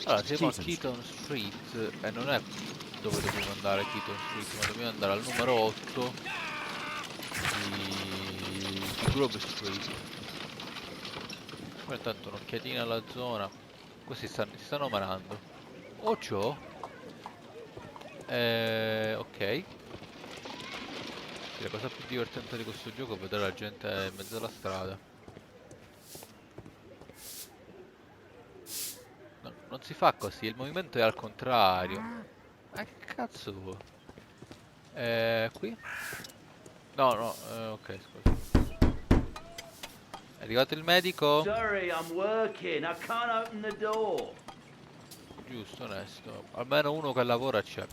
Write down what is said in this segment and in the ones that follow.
Allora, siamo a Keaton Street e non è dove dobbiamo andare Keaton Street, ma dobbiamo andare al numero 8 di Grove Street. Poi intanto un'occhiatina alla zona. Questi si stanno manando. Oh, ciò? Ok. La cosa più divertente di questo gioco è vedere la gente in mezzo alla strada. No, non si fa così, il movimento è al contrario. Ma che cazzo vuoi? Qui? No, no, ok, scusa. È arrivato il medico? Sorry, I'm working. I can't open the door. Giusto, onesto. Almeno uno che lavora c'è.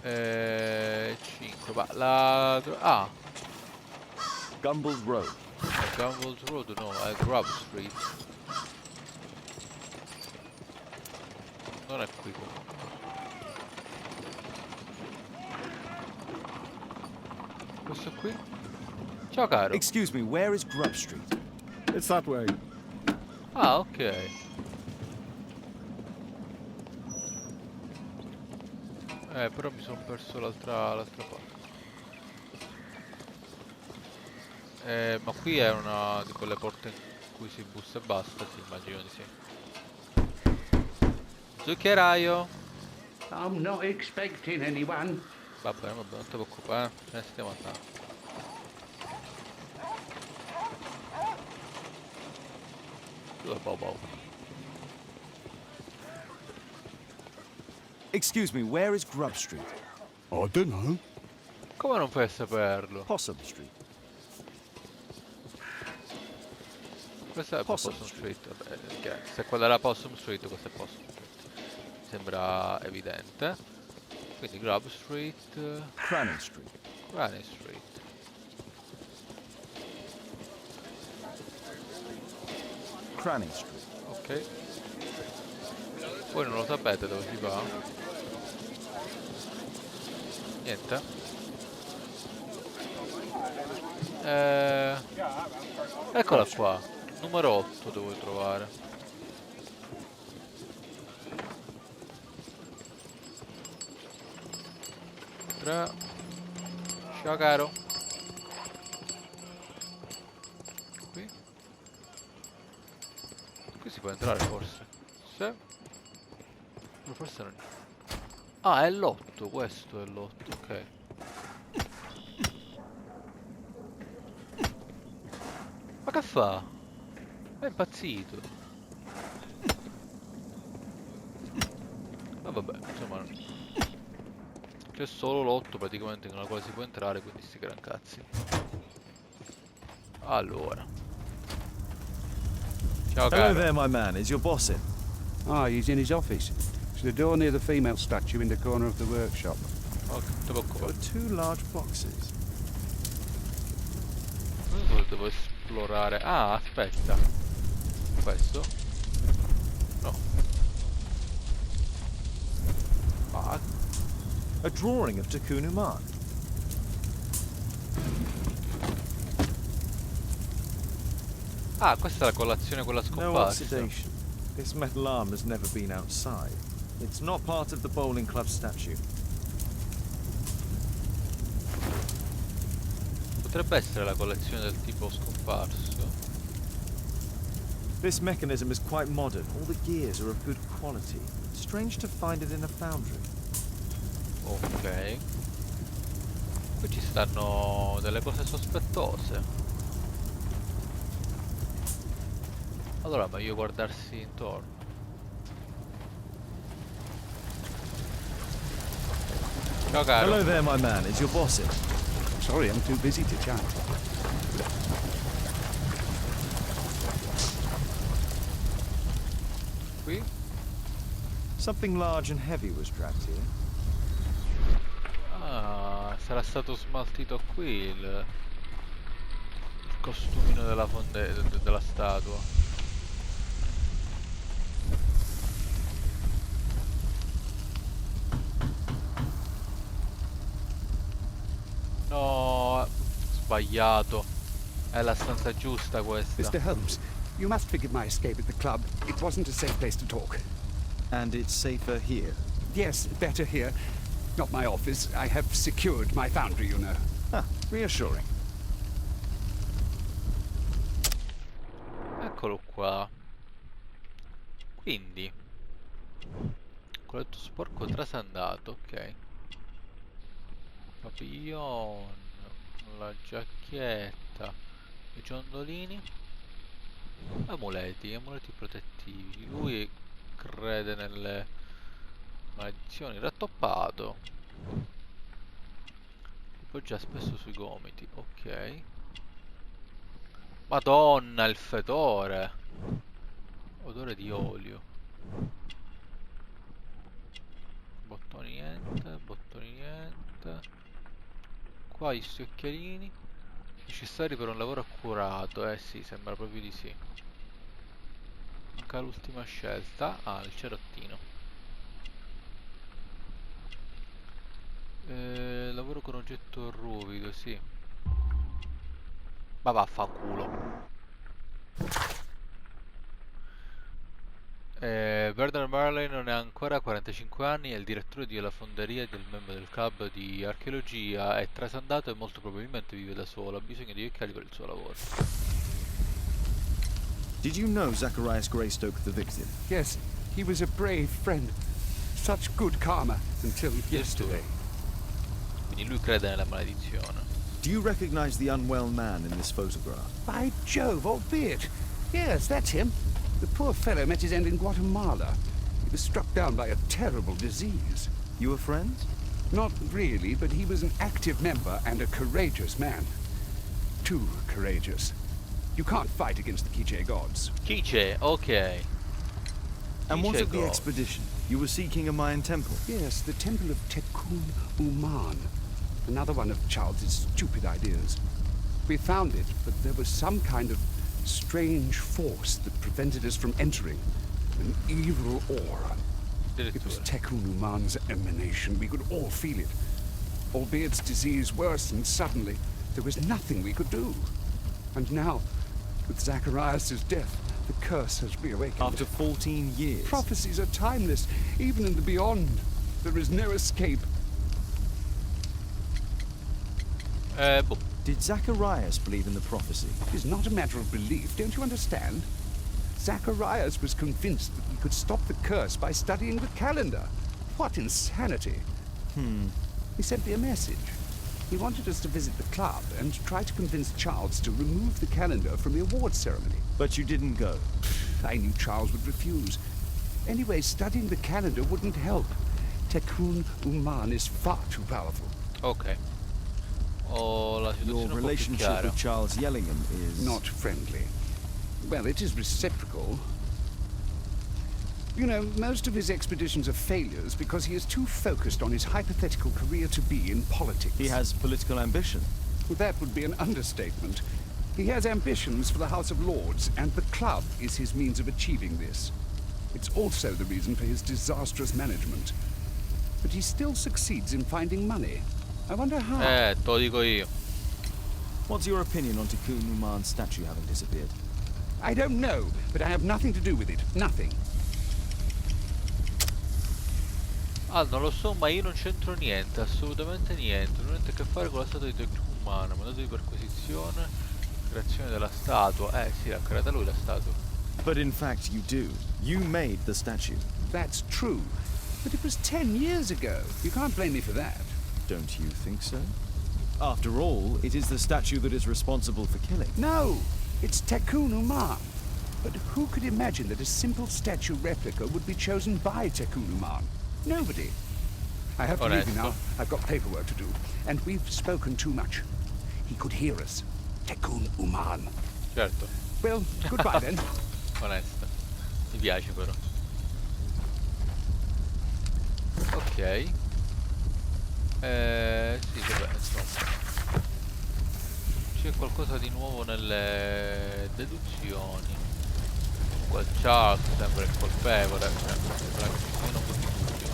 5, ma la... Ah, Gumble's Road. è Gumble's Road, no, è Grub Street. Non è qui comunque. Questo qui? Ciao caro. Excuse me, where is Grub Street? It's that way. Ah, ok. Però mi sono perso l'altra parte. Ma qui è una di quelle porte in cui si bussa e basta, sì, immagino di sì. Zuccheraio! I'm not expecting anyone. Vabbè, non ti preoccupare, ce ne stiamo andando. Bobo. Excuse me, where is Grub Street? I don't know. Come non puoi saperlo? Possum Street. Questa è Possum Possum Street, vabbè, se quella era Possum Street, questa è Possum Street. Sembra evidente. Quindi Grub Street, Cranny Street. Granny Street. Cranny Street. Ok. Voi non lo sapete dove si va? Niente. Eccola qua. Numero 8 devo trovare. Ciao caro. Qui? Qui si può entrare forse. Sì. Ma forse non... Ah, è l'8, questo è l'8, ok. Ma che fa? È impazzito. Ma vabbè, insomma... C'è solo l'8 praticamente nella quale si può entrare, quindi sti gran cazzi. Allora. Ciao Hello caro. there, my man. Is your boss in? Ah, he's in his office. It's the door near the female statue in the corner of the workshop. Ok, te There preoccupare. are two large boxes. Dove devo esplorare? Ah, aspetta. Questo? No. Ah, A drawing of Takunu Man. ah, questa è la colazione quella No scomparsa. oxidation. This metal arm has never been outside. It's not part of the bowling club statue. Potrebbe essere la collezione del tipo scomparso. This mechanism is quite modern. All the gears are of good quality. Strange to find it in a foundry. Ok. Qui ci stanno delle cose sospettose. Allora, meglio guardarsi intorno. Ciao caro. Hello there, my man. Is your boss in? Sorry, I'm too busy to chat. Qui? Something large and heavy was dragged here. Ah, sarà stato smaltito qui il costumino della della statua. No, sbagliato. È la stanza giusta questa. Mr. Holmes, you must forgive my escape at the club. It wasn't a safe place to talk. And it's safer here. Yes, better here. Not my office. I have secured my foundry, you know. Ah, reassuring. Eccolo qua. Quindi, colletto sporco trasandato, ok. Papillon, la giacchietta, i ciondolini, amuleti protettivi. Lui crede nelle maledizioni, rattoppato. Li poggia spesso sui gomiti, ok. Madonna, il fetore. Odore di olio. Bottoni niente. Qua gli sti occhialini. Necessari per un lavoro accurato. Eh sì, sembra proprio di sì. Manca l'ultima scelta. Ah, il cerottino. Lavoro con oggetto ruvido, sì. Ma vaffanculo. Bernard Marley non ha ancora 45 anni, è il direttore della fonderia del membro del club di archeologia, è trasandato e molto probabilmente vive da solo, ha bisogno di occhiali per il suo lavoro. Did you know Zacharias Greystoke, the victim? Yes, he was a brave friend. Such good karma until yesterday. Quindi lui crede nella maledizione. Do you recognize the unwell man in this photograph? By Jove, albeit. Yes, that's him. The poor fellow met his end in Guatemala. He was struck down by a terrible disease. You were friends? Not really, but he was an active member and a courageous man. Too courageous. You can't fight against the Quiche gods. Quiche, ok. And what Quiche of the god. expedition? You were seeking a Mayan temple. Yes, the temple of Tekun Uman. Another one of Charles's stupid ideas. We found it, but there was some kind of strange force that prevented us from entering. An evil aura. It was Tekun Uman's emanation. We could all feel it. Albeit its disease worsened suddenly, there was nothing we could do. And now, with Zacharias' death, the curse has reawakened. After 14 years. Prophecies are timeless, even in the beyond. There is no escape. Boh. Did Zacharias believe in the prophecy? It is not a matter of belief, don't you understand? Zacharias was convinced that we could stop the curse by studying the calendar. What insanity! He sent me a message. He wanted us to visit the club and try to convince Charles to remove the calendar from the awards ceremony. But you didn't go. I knew Charles would refuse. Anyway, studying the calendar wouldn't help. Tekun Uman is far too powerful. Ok. Ho la Your situazione un po' più relationship chiara. with Charles Yellingham is... Not friendly. Well, it is reciprocal. You know, most of his expeditions are failures because he is too focused on his hypothetical career to be in politics. He has political ambition. That would be an understatement. He has ambitions for the House of Lords, and the club is his means of achieving this. It's also the reason for his disastrous management. But he still succeeds in finding money. I wonder how. Te lo dico io. What's your opinion on Tekun Uman's statue having disappeared? I don't know, but I have nothing to do with it. Nothing. Ah, non lo so, ma io non c'entro niente, assolutamente niente. Non ha niente a che fare con la statua di Tekun Umana. Mandato di perquisizione, creazione della statua. Sì, l'ha creata lui la statua. But in fact you do. You made the statue. That's true. But it was 10 years ago. You can't blame me for that. Don't you think so? After all, it is the statue that is responsible for killing. No, it's Tekun Uman. But who could imagine that a simple statue replica would be chosen by Tekun Uman? Nobody. I have to leave you now. I've got paperwork to do. And we've spoken too much. He could hear us. Tekun Uman. Certo. Well, goodbye then. Onesta. Mi piace però. Ok. Sì, vabbè, insomma. C'è qualcosa di nuovo nelle deduzioni. Comunque Charles sembra il colpevole, cioè, sembra che ci siano pochi dubbi.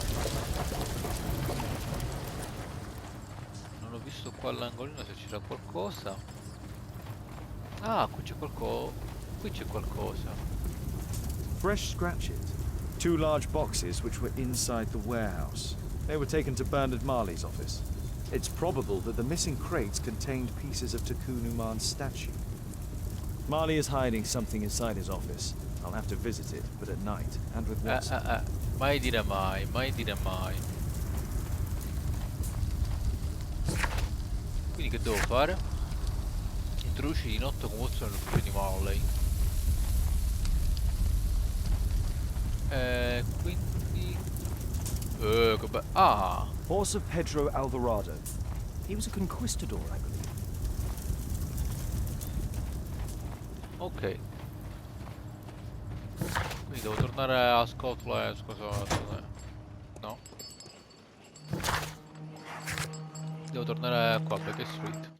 Non ho visto qua all'angolino se c'era qualcosa. Ah, qui c'è qualcosa. Fresh scratches. 2 large boxes which were inside the warehouse. They were taken to Bernard Marley's office. It's probable that the missing crates contained pieces of Tikkun Uman's statue. Marley is hiding something inside his office. I'll have to visit it, but at night, and with Watson. Mai dire mai, mai dire mai. Quindi che devo fare? Introduci di notte con Watson nell'ufficio di Marley. Quindi... che bello. Ah! Horse of Pedro Alvarado. He was a conquistador, I believe. Ok. Quindi devo tornare a Scotland, scusa. No. Devo tornare qua a Baker Street.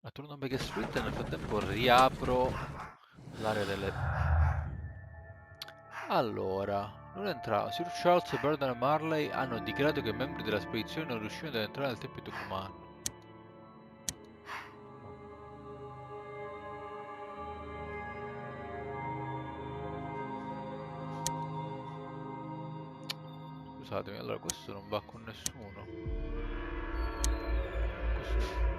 Ma torno a Baker Street e nel frattempo riapro l'area delle... Allora, non entrava. Sir Charles e Bernard Marley hanno dichiarato che i membri della spedizione non riuscivano ad entrare nel tempio Tucumano. Scusatemi, allora questo non va con nessuno. Questo...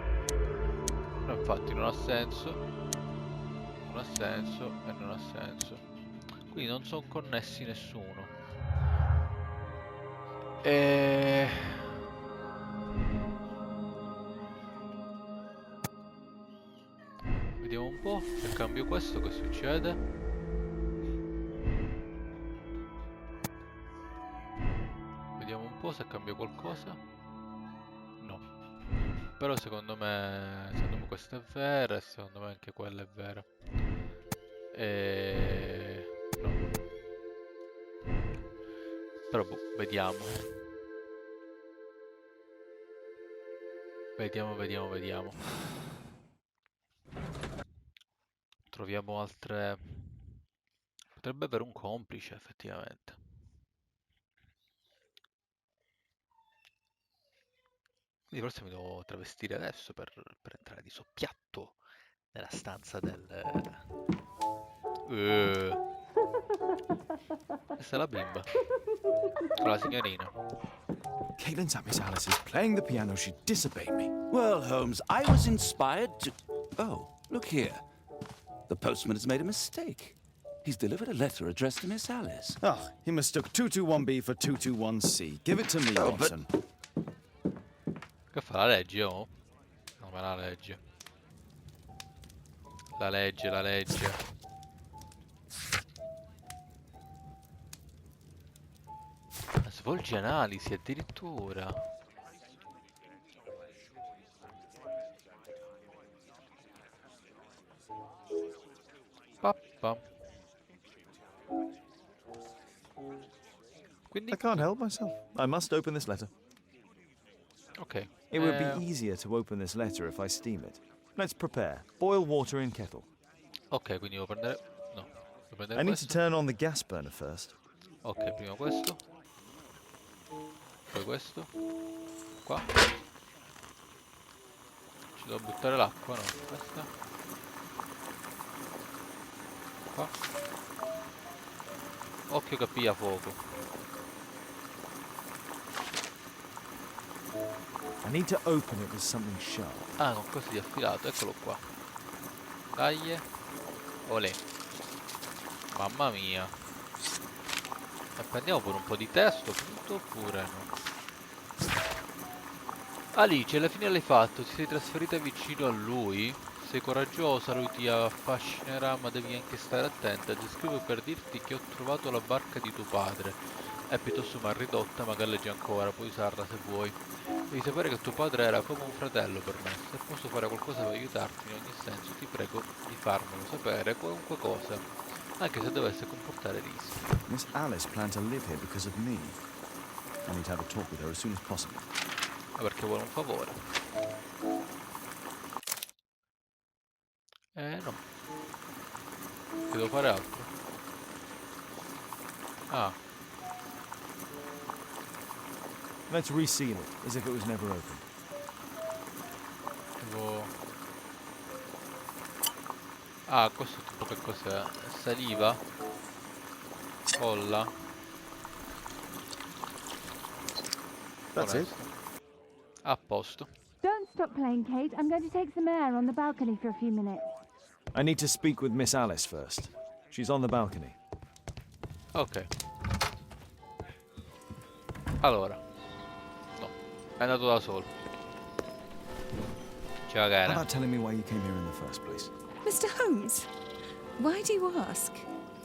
No, infatti non ha senso. Non ha senso e non ha senso. Quindi non sono connessi nessuno. Vediamo un po', se cambio questo che succede. Vediamo un po' se cambia qualcosa. No. Però secondo me questa è vera e secondo me anche quella è vera. No. Però boh, vediamo. Vediamo. Troviamo altre... Potrebbe avere un complice, effettivamente. Quindi forse mi devo travestire adesso per entrare di soppiatto nella stanza del... Questa è la bimba. Con la signorina. Caitlin's at Miss Alice's playing the piano. She'd disobey me. Well, Holmes, I was inspired to... Oh, look here. The postman has made a mistake. He's delivered a letter addressed to Miss Alice. Ah, he mistook 221B for 221C. Give it to me, Watson. Che fa la legge, oh? No, ma la legge. La legge. Svolge analisi addirittura. Pappa. Quindi... I can't help myself. I must open this letter. Ok. It would be easier to open this letter if I steam it. Let's prepare. Boil water in kettle. Ok, quindi devo prendere... No, devo prendere I need to questo. turn on the gas burner first. Ok, prima questo. Poi questo. Qua. Ci devo buttare l'acqua, no? Questa. Qua. Occhio che piglia fuoco. I need to open it with something sharp. Ah, con questo di affilato, eccolo qua. Dai. Olè. Mamma mia. E prendiamo pure un po' di tè a sto punto oppure no? Alice, alla fine l'hai fatto, ti sei trasferita vicino a lui? Sei coraggiosa, lui ti affascinerà, ma devi anche stare attenta. Ti scrivo per dirti che ho trovato la barca di tuo padre. È piuttosto mal ridotta, ma galleggia ancora, puoi usarla se vuoi. Devi sapere che tuo padre era come un fratello per me. Se posso fare qualcosa per aiutarti in ogni senso, ti prego di farmelo sapere, qualunque cosa, anche se dovesse comportare rischi. Miss Alice planned to live here because of me. I need to have a talk with her as soon as possible. Ma perché vuole un favore? No. Che devo fare altro? Ah. Let's reseal it, as if it was never opened. Devo... Ah, questo tutto che cos'è? Saliva? Colla? That's it. A posto. Don't stop playing, Kate. I'm going to take some air on the balcony for a few minutes. I need to speak with Miss Alice first. She's on the balcony. Ok. Allora. No, è andato da solo. Ciao How cara. about telling me why you came here in the first place? Mr. Holmes, why do you ask?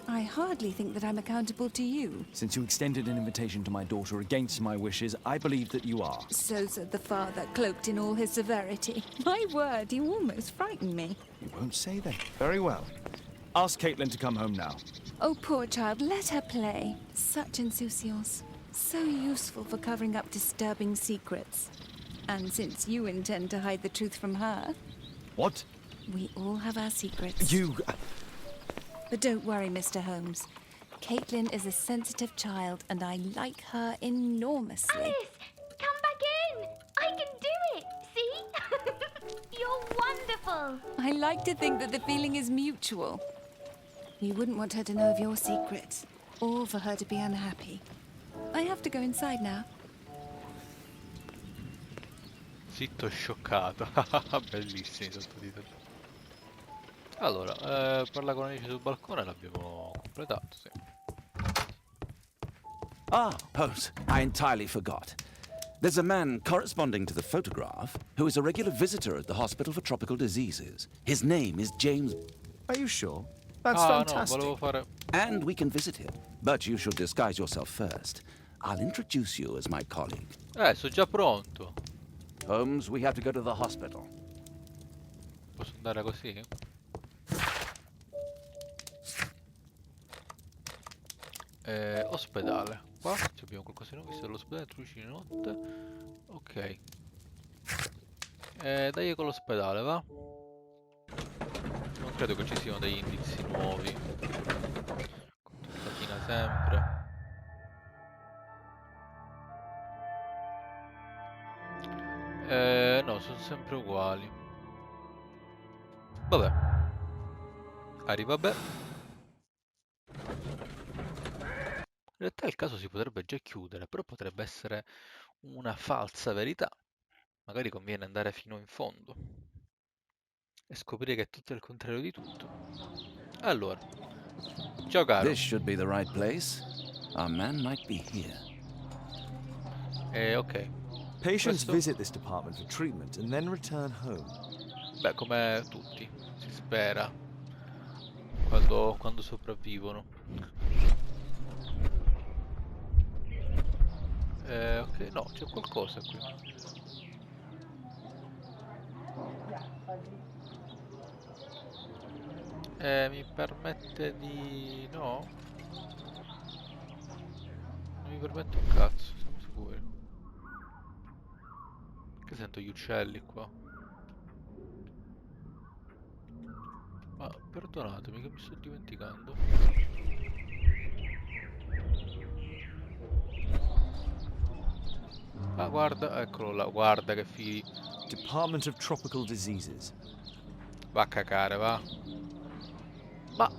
I hardly think that I'm accountable to you. Since you extended an invitation to my daughter against my wishes, I believe that you are. So said the father, cloaked in all his severity. My word, you almost frightened me. You won't say that. Very well. Ask Caitlin to come home now. Oh, poor child, let her play. Such insouciance. So useful for covering up disturbing secrets. And since you intend to hide the truth from her, What? we all have our secrets. You... But don't worry, Mr. Holmes. Caitlin is a sensitive child, and I like her enormously. Alice, come back in. I can do it. See? You're wonderful. I like to think that the feeling is mutual. You wouldn't want her to know of your secrets, or for her to be unhappy. I have to go inside now. Zitto scioccato. Bellissimi sottotitoli. Allora, parla con amici sul balcone l'abbiamo completato, sì. Ah, Holmes, I entirely forgot. There's a man corresponding to the photograph who is a regular visitor at the Hospital for Tropical Diseases. His name is James... Are you sure? That's Ah, no, fantastic. volevo fare... And we can visit him. But you should disguise yourself first. I'll introduce you as my colleague. sono già pronto. Holmes, we have to go to the hospital. Posso andare così? Ospedale. Qua abbiamo qualcosa di nuovo, visto l'ospedale, truci di notte. Ok. Dai con l'ospedale, va? Non credo che ci siano degli indizi nuovi. Contattatina sempre. No, sono sempre uguali. Vabbè. Arriva beh. In realtà il caso si potrebbe già chiudere, però potrebbe essere una falsa verità. Magari conviene andare fino in fondo e scoprire che è tutto il contrario di tutto. Allora, ciao caro. This should be the right place. Our man might be here. Ok. Patients Questo- visit this department for treatment and then return home. Beh, come tutti, si spera, quando sopravvivono. Ok, no, c'è qualcosa qui. Mi permette di... no? Non mi permette un cazzo, siamo sicuri. Che sento gli uccelli qua. Ma perdonatemi che mi sto dimenticando. Ah, guarda, eccolo là, guarda che figli. Department of Tropical Diseases. Va a cacare, va. Ma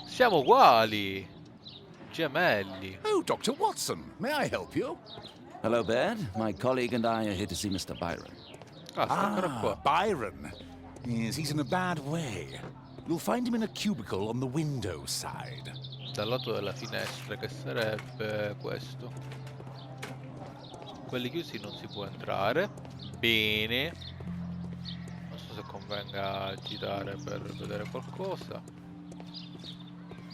siamo uguali. Gemelli. Oh, Dr. Watson, may I help you? Hello, Baird. My colleague and I are here to see Mr. Byron. Ah, sta ancora qua. Byron. Yes, he's in a bad way. You'll find him in a cubicle on the window side. Dal lato della finestra, che sarebbe questo. Quelli chiusi non si può entrare. Bene. Non so se convenga girare per vedere qualcosa.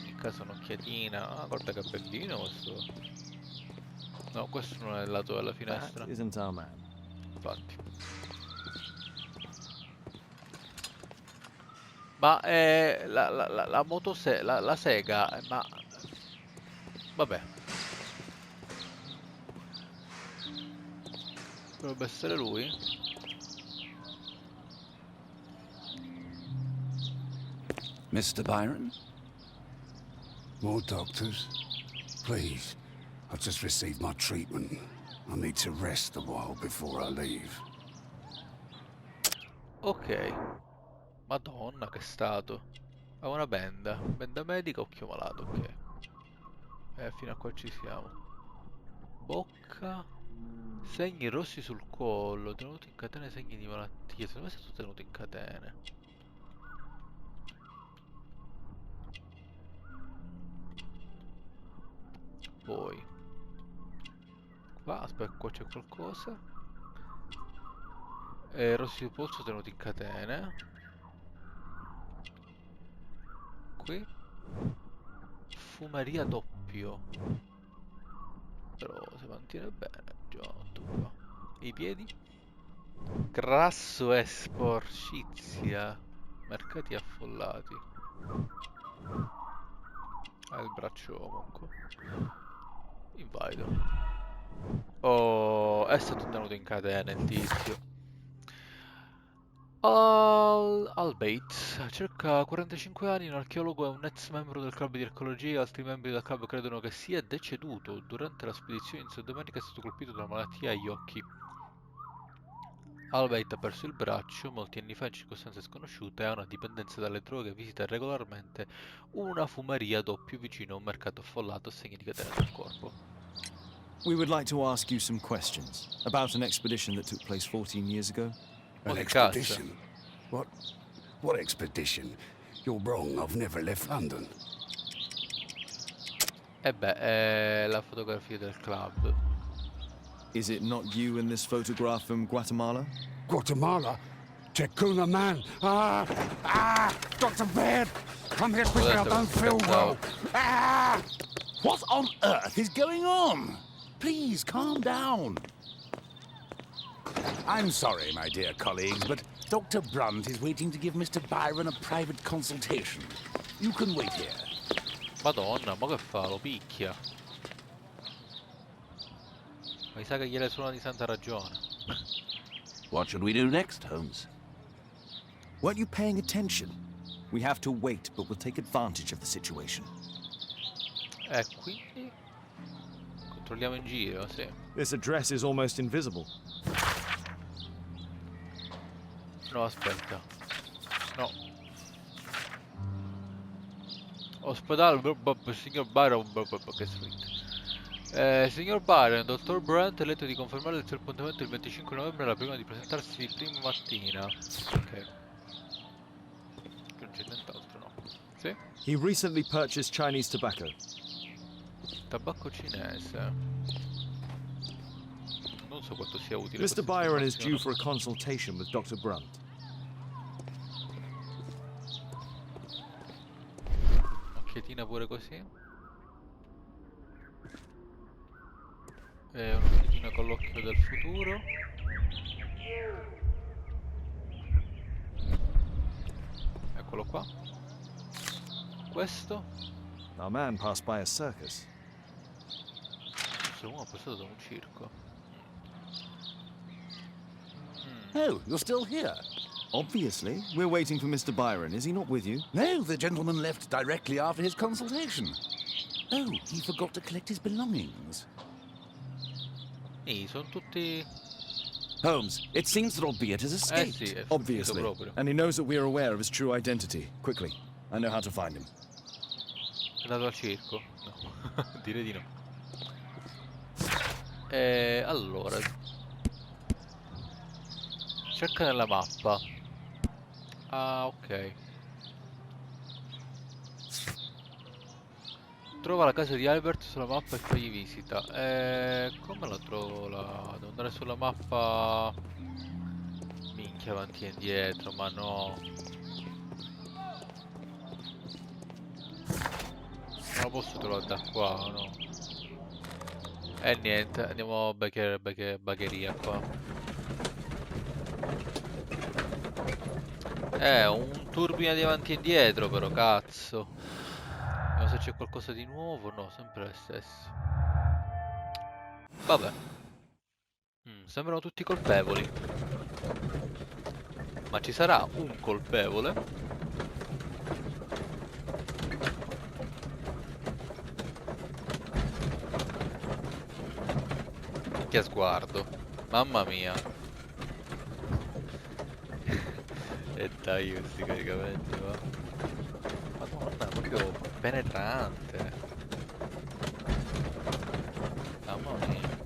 In caso un'occhiatina. Ah, guarda che bellino questo. No, questo non è il lato della finestra. That isn't our man. Infatti. Ma la la sega, ma vabbè. Dovrebbe essere lui. Mr. Byron? More doctors? Please. I've just received my treatment. I need to rest a while before I leave. Ok. Madonna, che stato. Ha una benda. Benda medica, occhio malato, ok. Fino a qua ci siamo. Bocca. Segni rossi sul collo, tenuto in catene segni di malattia. Secondo me è stato tenuto in catene. Poi qua, aspetta, qua c'è qualcosa. Rossi sul polso tenuti in catene. Qui fumeria doppio. Però si mantiene bene. Giotto qua. E i piedi? Grasso e sporcizia. Mercati affollati. Ha il braccio comunque. Invalido. Oh, è stato tenuto in catene il tizio. Albeit, ha circa 45 anni, un archeologo e un ex membro del club di archeologia. Altri membri del club credono che sia deceduto. Durante la spedizione in Sud America è stato colpito da una malattia agli occhi. Albeit ha perso il braccio molti anni fa in circostanze sconosciute, ha una dipendenza dalle droghe e visita regolarmente una fumeria doppio vicino a un mercato affollato a segni di catena sul corpo. We would like to ask you some questions about an expedition that took place 14 years ago. An che cazzo? expedition? What expedition? You're wrong, I've never left London. E beh, è la fotografia del club. Is it not you in this photograph from Guatemala? Guatemala? Tecuna man! Dr. Baird! Come here quickly, I don't feel well! What on earth is going on? Please, calm down. I'm sorry, my dear colleagues, but Dr. Brunt is waiting to give Mr. Byron a private consultation. You can wait here. Madonna, ma che fa? Lo picchia. Mi sa che gliele suona di santa ragione. What should we do next, Holmes? Weren't you paying attention? We have to wait, but we'll take advantage of the situation. E quindi controlliamo in giro, sì. This address is almost invisible. No, aspetta. No. Ospedale, signor Byron, che scritto. Signor Byron, dottor Brandt è letto di confermare il suo appuntamento il 25 novembre alla prima di presentarsi prima mattina. Ok. Non c'è nient'altro, no? Sì? He recently purchased Chinese tobacco. Tabacco cinese. Non so quanto sia utile. Mr. Byron is due for a consultation with Dr. Brunt. Occhietina pure così. E un'occhietina con l'occhio del futuro. Eccolo qua. Questo. Our man passed by a circus. Questo uomo è passato da un circo. Oh, you're still here? Obviously. We're waiting for Mr. Byron. Is he not with you? No, the gentleman left directly after his consultation. Oh, he forgot to collect his belongings. Sono tutti... Holmes, it seems that Albeit has escaped. sì, è obviously. proprio. And he knows that we are aware of his true identity. Quickly. I know how to find him. È andato al circo? No, direi di no. Allora... Cerca nella mappa. Ah, ok. Trova la casa di Albert sulla mappa e fagli visita. Come la trovo là? Devo andare sulla mappa... Minchia, avanti e indietro, ma no. Non lo posso trovare da qua, no? E niente, andiamo a bagheria qua. Un turbine di avanti e indietro però, cazzo. Vediamo se c'è qualcosa di nuovo. No, sempre lo stesso. Vabbè. Sembrano tutti colpevoli. Ma ci sarà un colpevole? Che sguardo. Mamma mia. E dai questi caricamenti, va. Madonna, proprio penetrante. Mamma mia.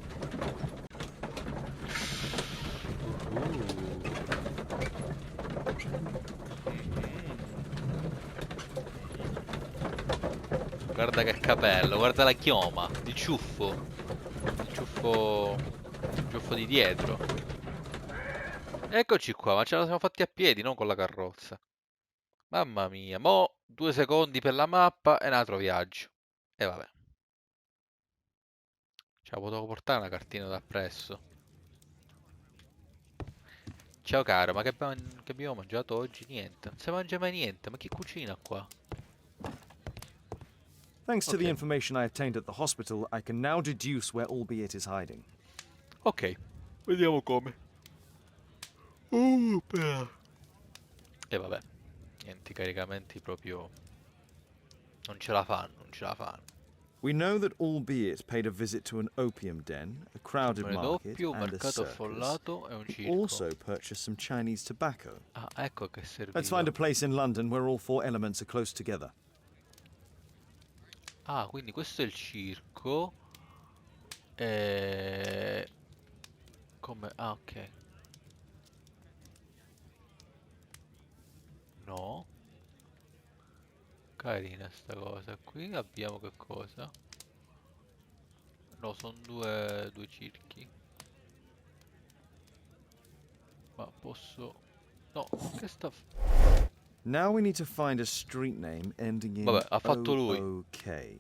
Guarda che capello, guarda la chioma, il ciuffo. Il ciuffo. Il ciuffo di dietro. Eccoci qua, ma ce la siamo fatti a piedi, non con la carrozza. Mamma mia, mo 2 secondi per la mappa e un altro viaggio. E vabbè. Ce la potevo portare una cartina da presso. Ciao caro, ma che abbiamo mangiato oggi? Niente. Non si mangia mai niente, ma chi cucina qua? Thanks to the Okay. information I obtained at the hospital, I can now deduce where Albeit is hiding. Ok, vediamo come. E vabbè, niente, i caricamenti proprio non ce la fanno, non ce la fanno. We know that Albeit paid a visit to an opium den, a crowded Numero market, doppio, and a mercato circus. affollato e un He circo. also purchased some Chinese tobacco. Ah, ecco che Let's find serviva. a place in London where all 4 elements are close together. Ah, quindi questo è il circo. E... Come... Ah, ok. No. Carina sta cosa. Qui abbiamo che cosa? No, sono due circhi. Ma posso... No, che sta... Now we need to find a street name ending in Vabbè, ha fatto lui. OOK.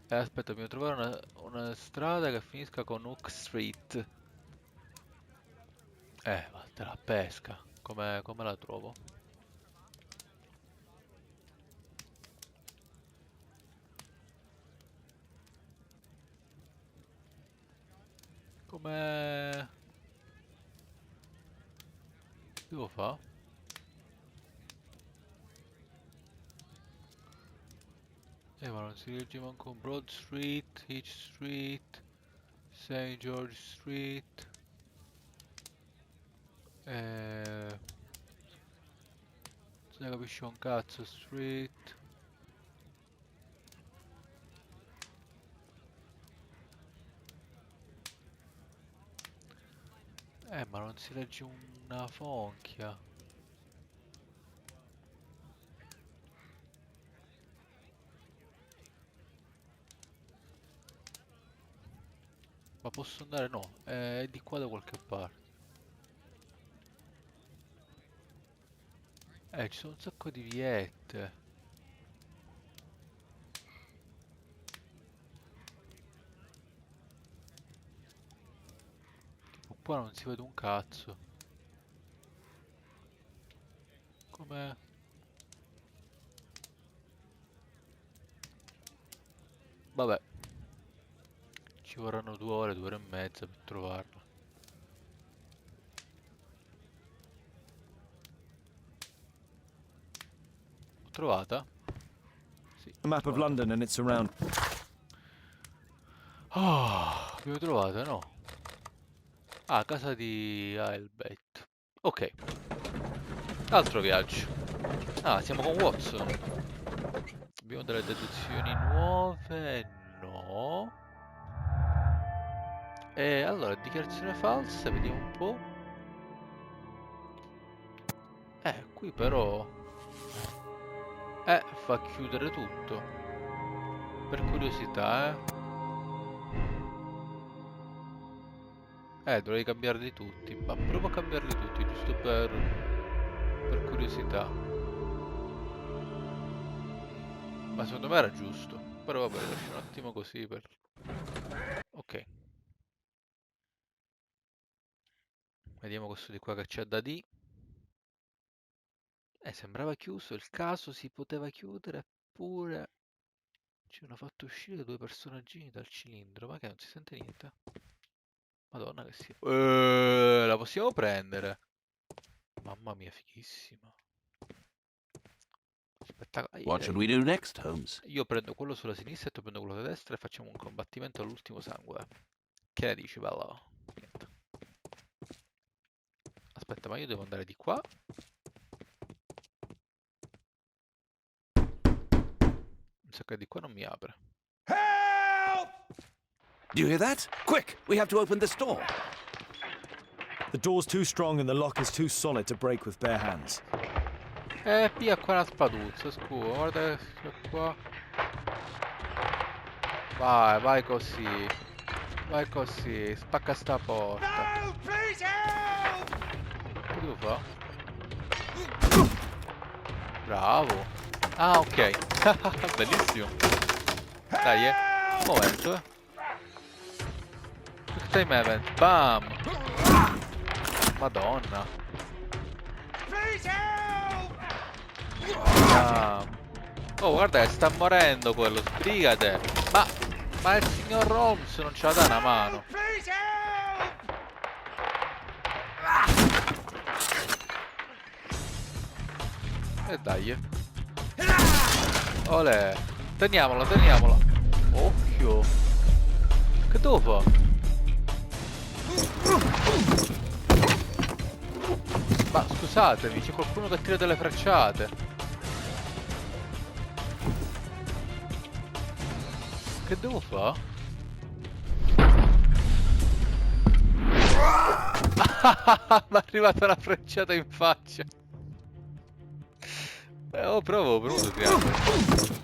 Aspetta, dobbiamo trovare una strada che finisca con Hook Street. Ma te la pesca. Come la trovo? Come... Devo fare? Ma non si legge manco Broad Street, Hitch Street, St. George Street. Non se ne capisce un cazzo. Street. Ma non si legge una fonchia. Ma posso andare? No, è di qua da qualche parte. Ci sono un sacco di viette. Tipo qua non si vede un cazzo. Come... Vabbè. Ci vorranno 2 ore, 2 ore e mezza per trovarlo. L'ho trovata? Sì. A map of London and its surround. Ah, l'ho trovata, no? Ah, casa di Albert. Ok. Altro viaggio. Ah, siamo con Watson. Abbiamo delle deduzioni nuove? No. E allora, dichiarazione falsa, vediamo un po'. Qui però... fa chiudere tutto. Per curiosità, dovrei cambiarli tutti. Ma provo a cambiarli tutti, giusto per curiosità. Ma secondo me era giusto. Però vabbè, lascio un attimo così per... Ok. Vediamo questo di qua che c'è da di. Sembrava chiuso, il caso si poteva chiudere, eppure ci hanno fatto uscire 2 personaggini dal cilindro, ma che non si sente niente. Madonna che si... la possiamo prendere? Mamma mia, fighissima. Spettacolo. What should we do next, Holmes? Io prendo quello sulla sinistra e tu prendo quello sulla destra e facciamo un combattimento all'ultimo sangue. Che ne dici, bello? Niente. Aspetta, ma io devo andare di qua? Mi sa che di qua non mi apre. Do you hear that? Quick, we have to open this door. The door's too strong and the lock is too solid to break with bare hands. Pia qua una spaduzza, scusa, guarda qua. Vai, vai così. Vai così. Spacca sta porta. Che devo fare? Bravo. Ah, ok. Bellissimo. Dai, momento, Quick time event. Bam. Madonna. Bam. Oh, guarda che sta morendo quello. Sbrigate. Ma il signor Holmes non ce la dà una mano. E dai. Olè. Teniamola, teniamola. Occhio. Che devo fare? Ma scusatemi, c'è qualcuno che tira delle frecciate. Che devo fare? Mi è arrivata una frecciata in faccia. Oh, provo, premuto triangolo.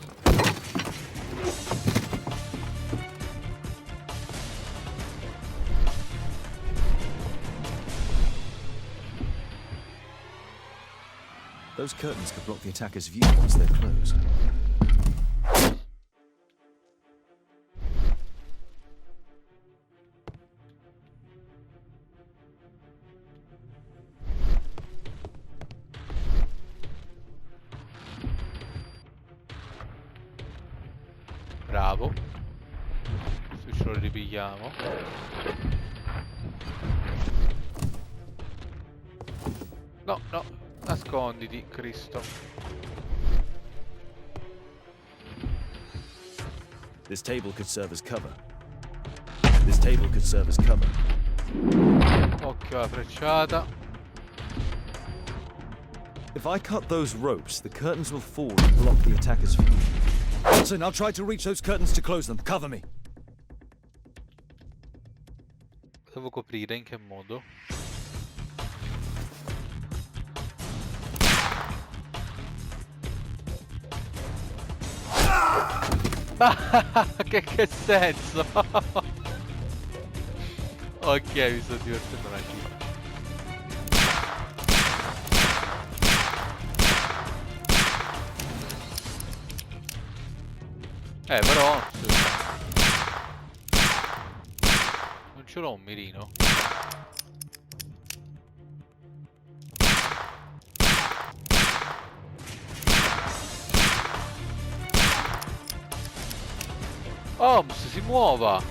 Those curtains could block the attacker's view once they're closed. Bravo. Se ce lo ripigliamo. No, no, nasconditi, Cristo. This table could serve as cover. This table could serve as cover. Occhio alla frecciata. If I cut those ropes, the curtains will fall and block the attacker's view. Watson, I'll try to reach those curtains to close them. Cover me. Devo coprire, in che modo? che senso? Ok, mi sto divertendo un attimo. Però non ce l'ho un mirino. Holmes, si muova!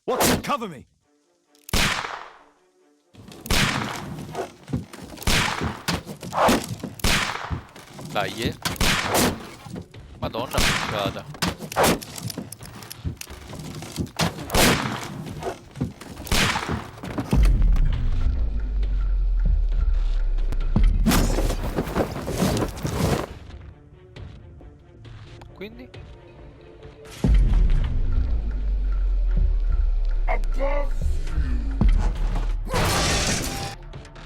Watson, cover me! Dai, Madonna pucciata. Quindi?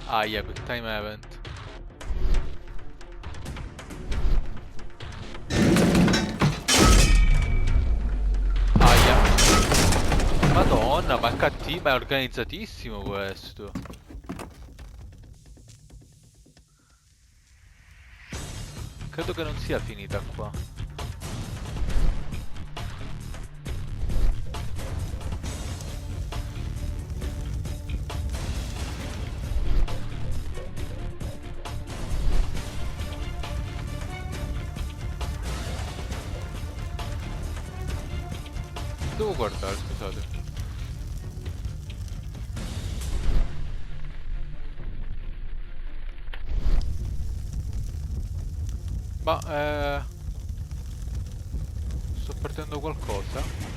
Aia, quick time event. Madonna, ma è cattivo, ma è organizzatissimo questo. Credo che non sia finita qua. Devo guardare, scusate. Ma sto perdendo qualcosa?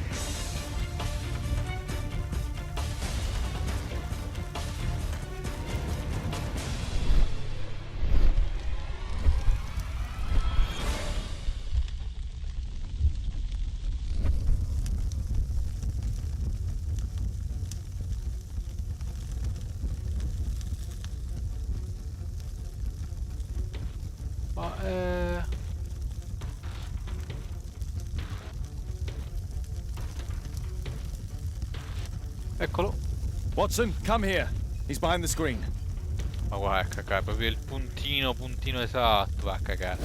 Eccolo. Watson, come here. He's behind the screen. Ma guarda, a cagare, proprio il puntino esatto, va a cagare.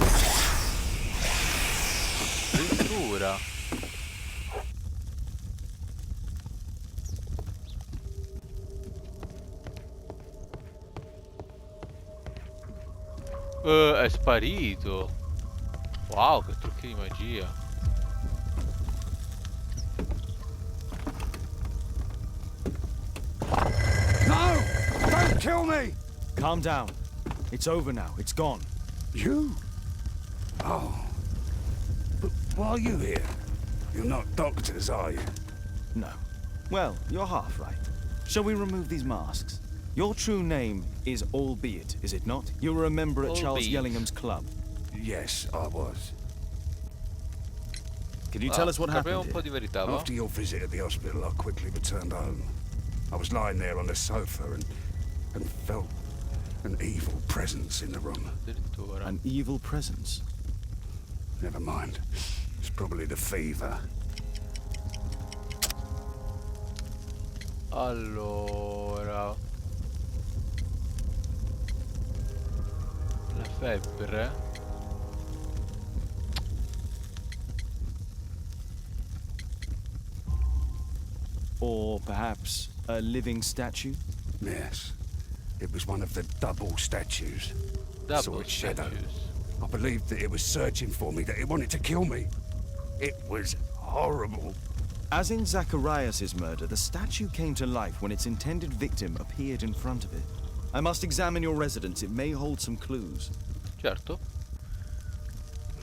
Addirittura. È sparito. Wow, che trucchi di magia. No! Don't kill me! Calm down. It's over now. It's gone. You? Oh. But why are you here? You're not doctors, are you? No. Well, you're half right. Shall we remove these masks? Your true name is Albeit, is it not? You were a member at Charles Albeit. Yellingham's club. Yes, I was. Can you tell us what Scopriamo happened un po' here? di verità, va? After your visit at the hospital, I quickly returned home. I was lying there on the sofa and felt an evil presence in the room. Addirittura. An evil presence. Never mind. It's probably the fever. Allora. La febbre. Or perhaps a living statue? Yes. It was one of the double statues. Saw Double its shadow. statues. I believed that it was searching for me, that it wanted to kill me. It was horrible. As in Zacharias' murder, the statue came to life when its intended victim appeared in front of it. I must examine your residence. It may hold some clues. Certo.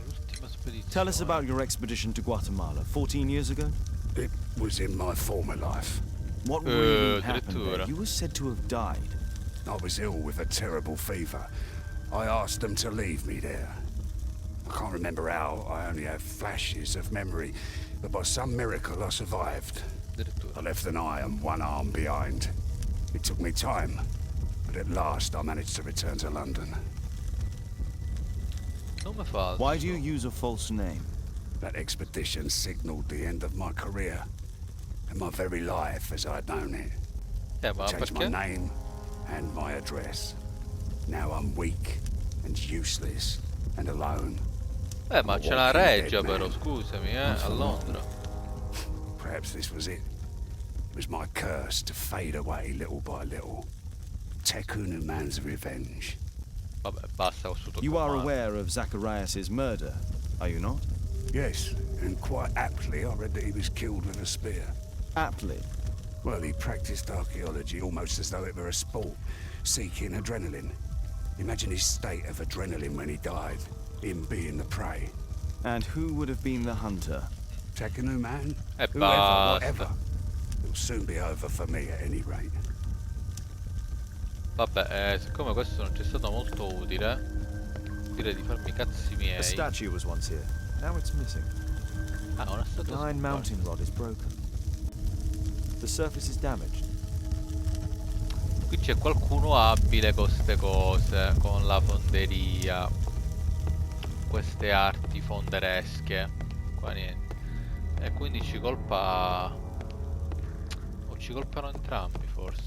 L'ultima spedizione. Tell us about your expedition to Guatemala 14 years ago. It was in my former life. What really happened addirittura. there? You were said to have died. I was ill with a terrible fever. I asked them to leave me there. I can't remember how. I only have flashes of memory. But by some miracle, I survived. I Addirittura. left an eye and one arm behind. It took me time, but at last I managed to return to London. Nome falso. Why do you use a false name? That expedition signaled the end of my career and my very life as I'd known it. Ma Changed my perché? name and my address. Now I'm weak and useless and alone. Ma c'è una reggia però, scusami, a Londra. Perhaps this was it. It was my curse to fade away little by little. Tekunu man's revenge. Vabbè, basta con tutto. You are aware of Zacharias' murder, are you not? Yes, and quite aptly I read that he was killed with a spear. Aptly. Well, he practiced archaeology almost as though it were a sport, seeking adrenaline. Imagine his state of adrenaline when he died, him being the prey. And who would have been the hunter? Tekunu man? E Whoever, basta. whatever. It'll soon be over for me at any rate. Vabbè, siccome questo non ci è stato molto utile, direi di farmi i cazzi A miei. statue was once here. Now it's missing. Ah, una statua. Nine mounting rod is broken. The surface is damaged. Qui c'è qualcuno abile con queste cose, con la fonderia, queste arti fonderesche. Qua niente. E quindi ci colpa. O ci colpano entrambi forse.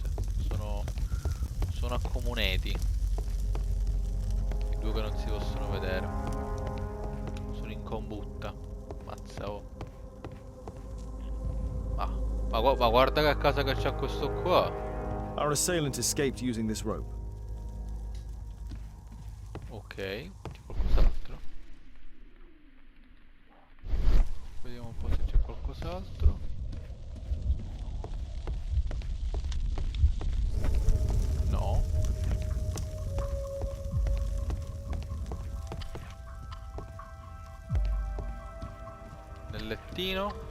Sono accomunati. I due che non si possono vedere. Sono in combutta. Mazza oh. Ma guarda che casa che c'ha questo qua. Our assailant escaped using this rope. Ok, c'è qualcos'altro. Vediamo un po' se c'è qualcos'altro. No. Nel lettino.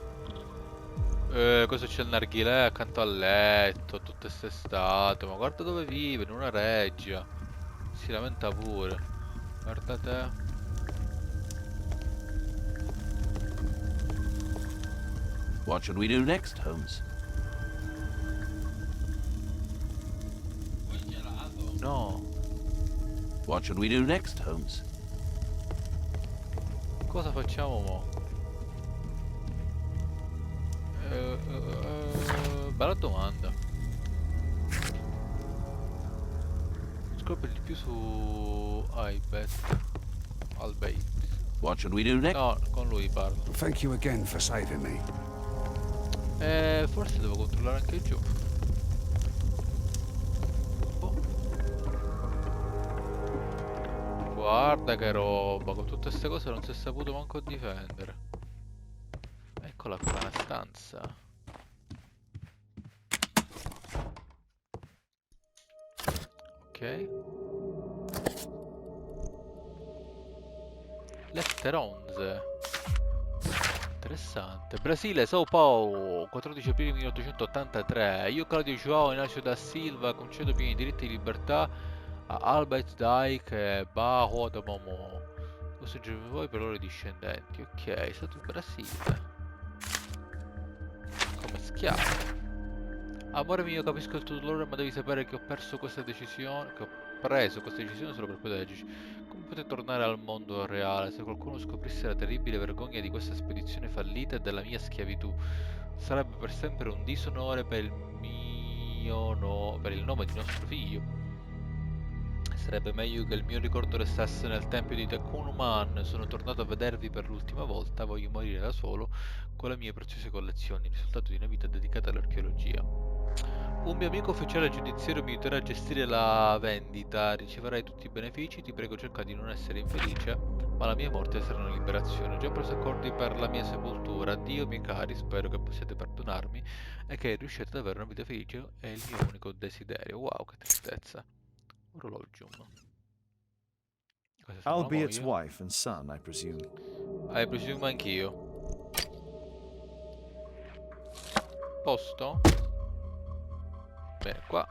Cosa c'è il narghilè accanto al letto, tutte ste statue. Ma guarda dove vive, in una reggia. Si lamenta pure. Guarda te. What should we do next, Holmes? No. What should we do next, Holmes? cosa facciamo mo? Bella domanda. Scopri di più su Albeit. What should we do next? No, con lui parlo. Thank you again for saving me. Forse devo controllare anche giù. Oh. Guarda che roba, con tutte queste cose non si è saputo manco difendere. Eccola qua la stanza. Ok. Letter 11. Interessante. Brasile, Sao Paulo, 14 aprile 1883. Io, Claudio João Inácio da Silva, concedo pieni diritti di libertà a Albert Dijk e Barro da Momo. Questo giorno voi per loro discendenti. Ok, è stato il Brasile. Come schiavo. Amore mio, capisco il tuo dolore, ma devi sapere che ho preso questa decisione solo per proteggerci. Come potete tornare al mondo reale se qualcuno scoprisse la terribile vergogna di questa spedizione fallita e della mia schiavitù? Sarebbe per sempre un disonore per il per il nome di nostro figlio. Sarebbe meglio che il mio ricordo restasse nel tempio di Tekunuman. Sono tornato a vedervi per l'ultima volta. Voglio morire da solo con le mie preziose collezioni, il risultato di una vita dedicata all'archeologia. Un mio amico ufficiale giudiziario mi aiuterà a gestire la vendita. Riceverai tutti i benefici. Ti prego, cerca di non essere infelice, ma la mia morte sarà una liberazione. Ho già preso accordi per la mia sepoltura. Addio, miei cari, spero che possiate perdonarmi e che riusciate ad avere una vita felice. È il mio unico desiderio. Wow, che tristezza. Orologium. Albiet's wife and son, I presume. Presumo anch'io. Posto? Bene, qua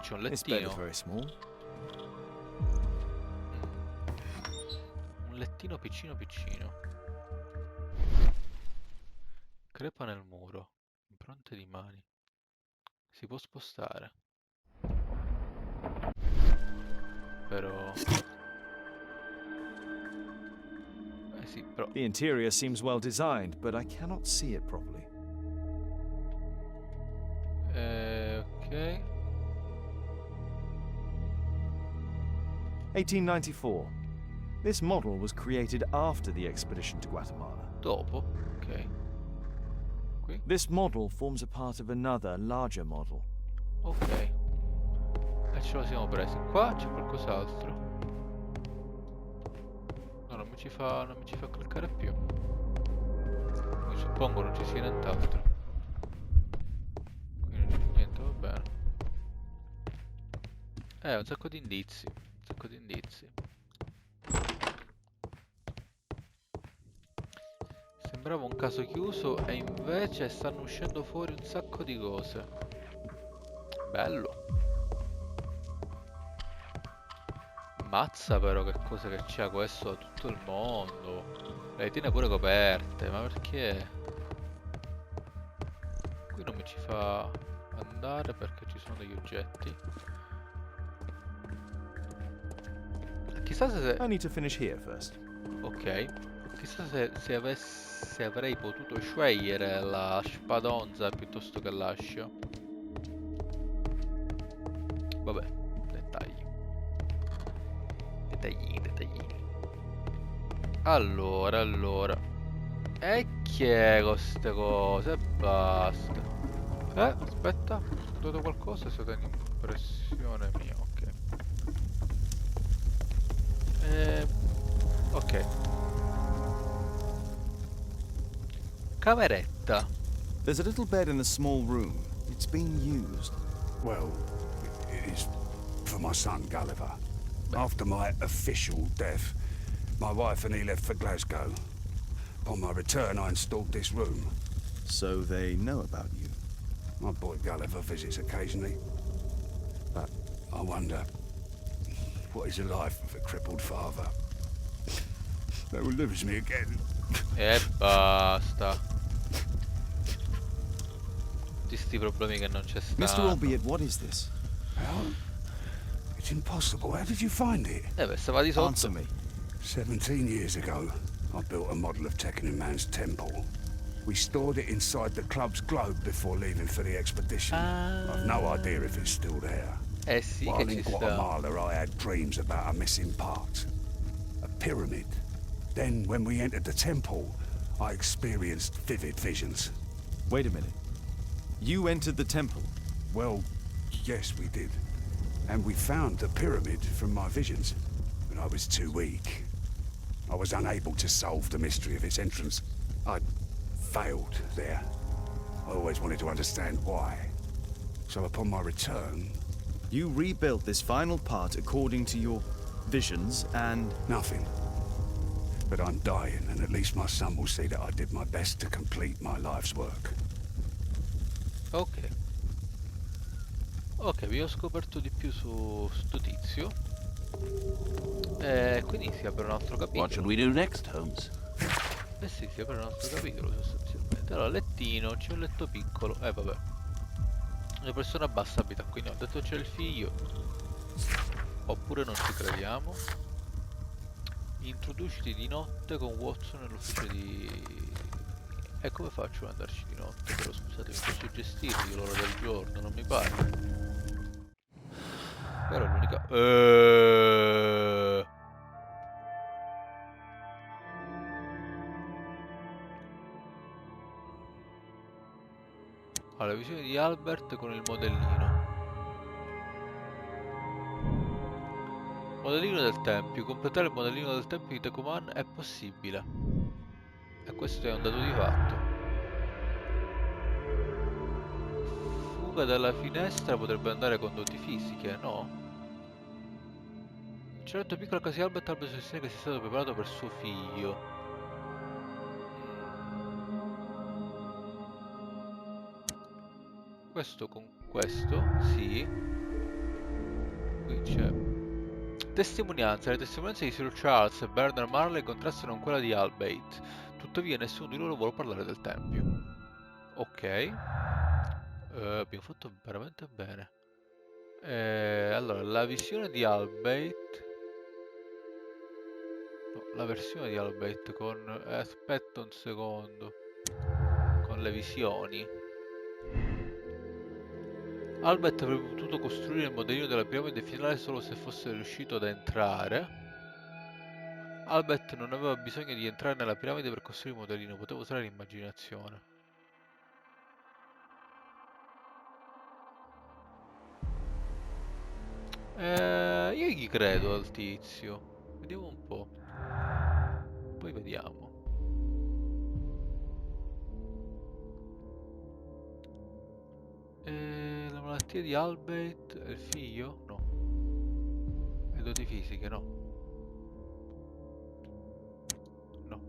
c'è un This bed is lettino. very small. Un lettino piccino piccino. Crepa nel muro. Impronte di mani. Si può spostare. Però... sì, però... The interior seems well designed, but I cannot see it properly. Ok. 1894. This model was created after the expedition to Guatemala. Dopo. Ok. Qui. This model forms a part of another, larger model. Ok. E ce lo siamo presi. Qua c'è qualcos'altro. No, non mi ci fa cliccare più. Mi suppongo non ci sia nient'altro. Qui non c'è niente, va bene. Un sacco di indizi. Un sacco di indizi. Sembrava un caso chiuso e invece stanno uscendo fuori un sacco di cose. Bello. Mazza però che cosa che c'ha questo a tutto il mondo. Le tiene pure coperte, ma perché? Qui non mi ci fa andare perché ci sono degli oggetti. Chissà se... I need to finish here first. Ok. Chissà se avrei potuto scegliere la spadonza piuttosto che l'ascio. Vabbè, dettagli. Dettaglini. Allora. E che è queste cose? Basta. Aspetta. Ho dato qualcosa? È stata un'impressione mia, ok. Ok. Cameretta. There's a little bed in a small room. It's being used. Well, it is for my son, Gulliver. After my official death, my wife and he left for Glasgow. Upon my return, I installed this room. So they know about you. My boy Gulliver visits occasionally. But I wonder, what is the life of a crippled father? They will lose me again. E basta. Tutti sti problemi che non c'è Mr. stato. Albiet, what is this? Well, it's impossible. How did you find it? Beh, stava di sotto. Answer me. 17 years ago, I built a model of Tekenu Man's temple. We stored it inside the club's globe before leaving for the expedition. I've no idea if it's still there. Eh sì, che While ci in sta. Guatemala, I had dreams about a missing part. A pyramid. Then, when we entered the temple, I experienced vivid visions. Wait a minute. You entered the temple? Well, yes, we did. And we found the pyramid from my visions. But I was too weak. I was unable to solve the mystery of its entrance. I failed there. I always wanted to understand why. So upon my return... You rebuilt this final part according to your visions and... Nothing. But I'm dying, and at least my son will see that I did my best to complete my life's work. Ok. Ok, vi ho scoperto di più su sto tizio. Quindi si apre un altro capitolo. What should we do next, Holmes? Eh sì, si apre un altro capitolo sostanzialmente. Allora, lettino, c'è un letto piccolo. Vabbè. Una persona bassa abita qui. No, ho detto c'è il figlio. Oppure non ci crediamo. Introduciti di notte con Watson nell'ufficio di... E come faccio ad andarci di notte? Però scusate, mi piace gestirli l'ora del giorno, non mi pare. Però è l'unica... Allora, visione di Albert con il modellino. Modellino del tempio. Completare il modellino del tempio di Tekuman è possibile. E questo è un dato di fatto. Fuga dalla finestra potrebbe andare con doti fisiche, no? Certo, piccola casa di Albert Albert sostiene che sia stato preparato per suo figlio. Questo con questo, sì. Qui c'è testimonianza. Le testimonianze di Sir Charles e Bernard Marley contrastano con quella di Albeit. Tuttavia nessuno di loro vuole parlare del tempio. Ok. Abbiamo fatto veramente bene. Allora, la visione di Albeit. No, la versione di Albeit con... aspetta un secondo. Con le visioni. Albert avrebbe potuto costruire il modellino della piramide finale solo se fosse riuscito ad entrare. Albert non aveva bisogno di entrare nella piramide per costruire il modellino, poteva usare l'immaginazione. Io gli credo al tizio. Vediamo un po'. Poi vediamo. La malattia di Albert è il figlio? No. Le doti fisiche? No. No.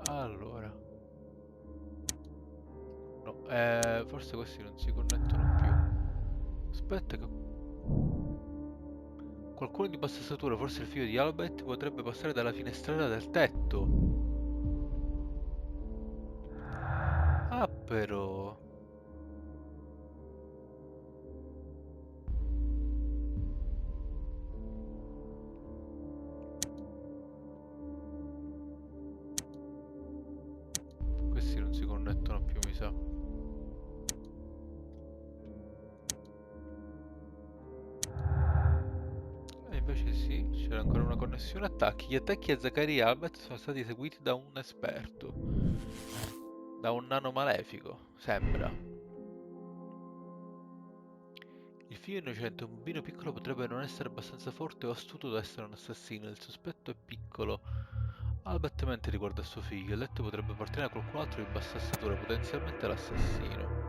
Allora. No, forse questi non si connettono più. Aspetta che... Qualcuno di bassa statura, forse il figlio di Albert, potrebbe passare dalla finestrella del tetto. Ah, però... Questi non si connettono più, mi sa. Invece sì, c'era ancora una connessione attacchi. Gli attacchi a Zaccaria e Albert sono stati eseguiti da un esperto. Da un nano malefico, sembra. Il figlio innocente, un bambino piccolo, potrebbe non essere abbastanza forte o astuto da essere un assassino. Il sospetto è piccolo. Albert mente riguardo a suo figlio. Il letto potrebbe appartenere a qualcun altro di bassa statura, potenzialmente l'assassino.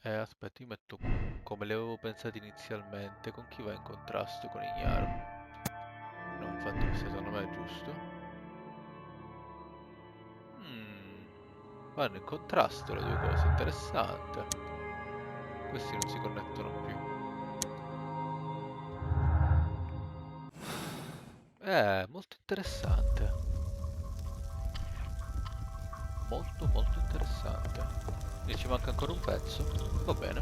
Aspetta, io metto come le avevo pensate inizialmente. Con chi va in contrasto? Con Ignaro. No, infatti questo secondo me è giusto. Vanno in contrasto le due cose, interessante. Questi non si connettono più. Molto interessante. Molto molto interessante. E ci manca ancora un pezzo. Va bene.